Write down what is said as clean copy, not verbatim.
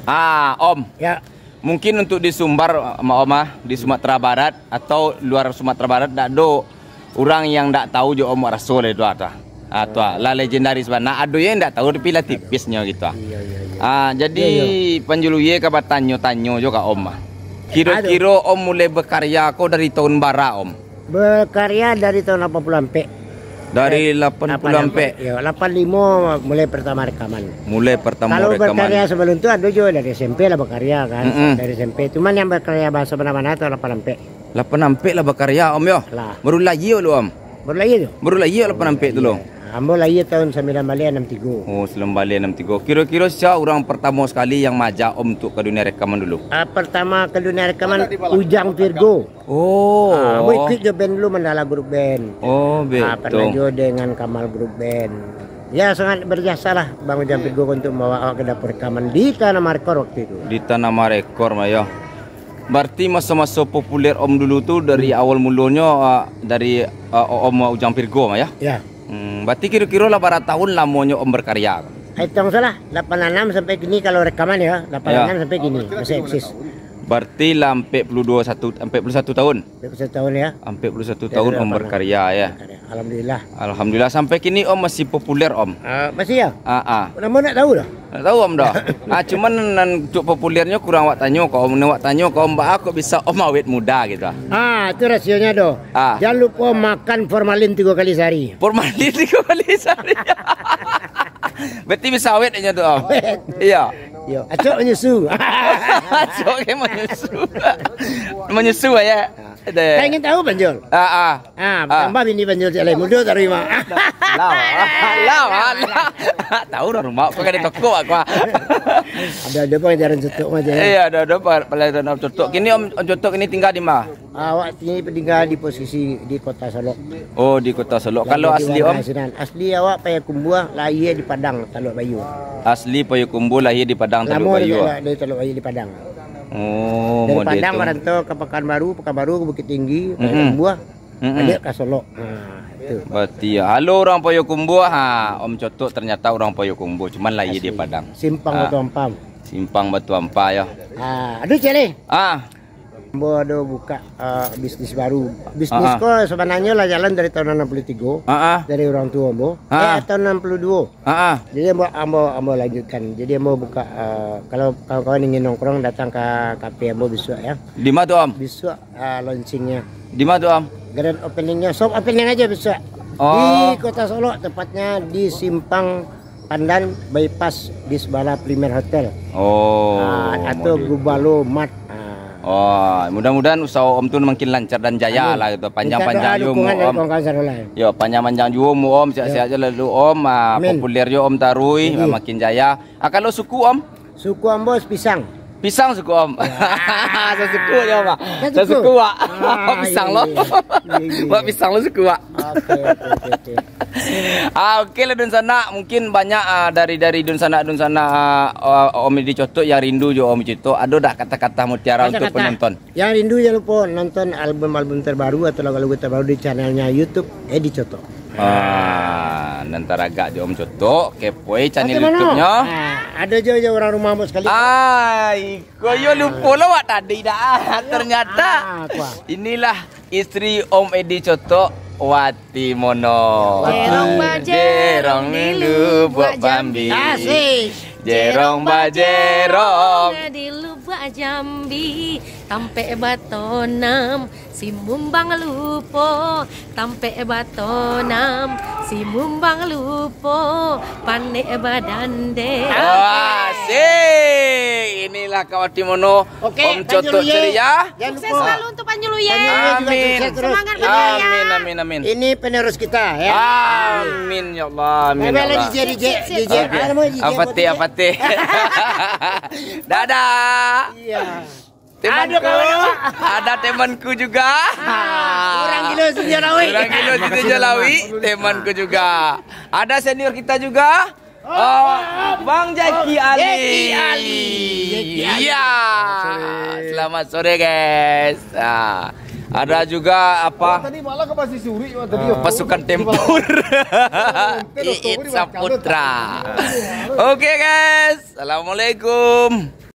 Om. Ya. Mungkin untuk di Sumbar, Om, di Sumatera Barat atau luar Sumatera Barat, tak ada orang yang tak tahu jo Om Rasul itu ada. Atau lah legendaris banget. Ada yang tak tahu tapi lah tipisnya gitu. Iya. Jadi penjuluye kabar tanyo juga Om. Kira-kira Om mulai berkarya kok dari tahun bara Om? Berkarya dari tahun 80 sampai. Dari 80 sampai. Ya, 85 mulai pertama rekaman. Mulai pertama Kalau rekaman. berkarya sebelum itu ada juga dari SMP lah berkarya kan. Dari SMP. Cuman yang berkarya bahasa mana-mana tahun 8 sampai. 8 sampai lah berkarya Om ya. Lah. Baru lagi lu Om. Baru lagi tu. Baru lagi 8 sampai dulu. Ambo lagi tahun 9 balik 63. Oh, sebelum balik 63. Kira-kira siapa orang pertama sekali yang majak Om untuk ke dunia rekaman dulu? Pertama ke dunia rekaman Ujang Virgo. Oh. Ambo ikut je band dulu Mandala Group Band. Oh, Pernah betul. juga dengan Kamal Group Band. Ya sangat berjasa lah Bang Ujang Virgo untuk membawa awak ke dapur rekaman di Tanah Markor waktu itu. Di Tanah Marekor Maya. Berarti masa-masa populer Om dulu tuh dari awal mulanya dari Om Ujang Virgo Maya. Ya. Berarti kira-kira lah pada tahun lamanya Om berkarya. Hitung salah 86 sampai kini kalau rekaman ya 86 sampai kini masih eksis. Berarti lah 41 tahun. 21 tahun ya. 41 tahun Om berkarya ya. Alhamdulillah. Alhamdulillah sampai kini Om masih populer Om. Masih ya? Nama nak tahu dah. Tak tahu Om dah. Cuman untuk populernya kurang wak tanya kau Om, wak tanya kau Mbak aku bisa Om awet muda gitu. Itu rasionya doh. Jangan lupa makan formalin 3 kali sehari. Formalin 3 kali sehari. Berarti bisa awet aja tuh Om. Iya. Yo, acok menyusu. Acok ke menyusu. Menyusu ya. Saya ingin tahu Banjol. Tambah bini Banjol si Alai muda terima. Lah. Tahu dah rumah aku kan di toko aku. Ada pengajaran cetok aja. Iya, ada pelajaran cetok. Kini Om cetok ini tinggal di mana? Awak ini tinggal di posisi di Kota Solo. Oh, di Kota Solo. Kalau asli Om? Asli awak Payakumbuh, lahir di Padang, Teluk Bayu. Asli Payakumbuh, lahir di Padang, Teluk Bayu. Dari Teluk Bayu di Padang. Oh, dari Padang merantau ke Pekanbaru ke Bukit Tinggi, Payakumbuh, balik ke Solo. Itu. Berarti ya. Halo orang Payakumbuh, Om Cotok ternyata orang Payakumbuh, cuman lahir di Padang. Simpang Batu Ampam. Simpang Batu Ampam ya. Aduh Cele. Ambo ada buka bisnis baru. Bisnis kok sebenarnya lah jalan dari tahun 63. Dari orang tua Ambo. Tahun 62. Jadi Ambo lanjutkan. Jadi Ambo buka kalau kawan-kawan ingin nongkrong datang ke kafe Ambo besok ya. Di mana tuh Om? Besok launchingnya. Di mana tuh Om? Grand openingnya, soft opening aja besok. Di Kota Solo, tepatnya di Simpang Pandan Bypass di sebelah Premier Hotel. Atau Gubalo Mart. Mudah-mudahan usaha Om tuh makin lancar dan jaya lah gitu. Panjang-panjang juga Om. Yo, panjang-panjang juga Om, sehat-sehat aja lalu Om. Populer juga Om Tarui, makin jaya. Kalau suku Om? Suku Ambos pisang. Pisang suku Om. Suku ya Pak. Suku Pak. Pisang lo. Pak pisang lo suku Pak. Oke lah dun sana mungkin banyak dari dun sana Om Edi Cotok yang rindu jo Om Cotok. Ada dah kata-kata mutiara untuk penonton. Yang rindu jangan lupa nonton album-album terbaru atau lagu-lagu terbaru di channelnya YouTube Edi Cotok. Nanti agak jo Om Cotok kepoin channel YouTube-nya. Ada jo orang rumah Ambos sekali. Koyo lupa lah wak tadi dah. Ternyata inilah istri Om Edi Cotok. Wati Mono. Jerong nilu buat Bambi. Jerong bajerong di lubak Jambi, tampe batonam si mumbang lupo, tampe batonam si mumbang lupo, panek badande. Asik. Inilah Kawati Mono. Om Cotok ceria. Sukses selalu untuk Panjuluye. Amin. Semangat Panjuluye. Amin. Ini penerus kita ya. Amin ya Allah. Amin ya Allah. Apa-apa. Dadah. Iya. Temanku, ada temanku juga. Orang gila Jalawi, temanku juga. Ada senior kita juga. Bang Jaki Ali. Iya. Selamat sore guys. Ada juga apa? Tadi malah ke Basi Suri tadi. Pasukan tempur. Iit Saputra. Oke guys. Assalamualaikum.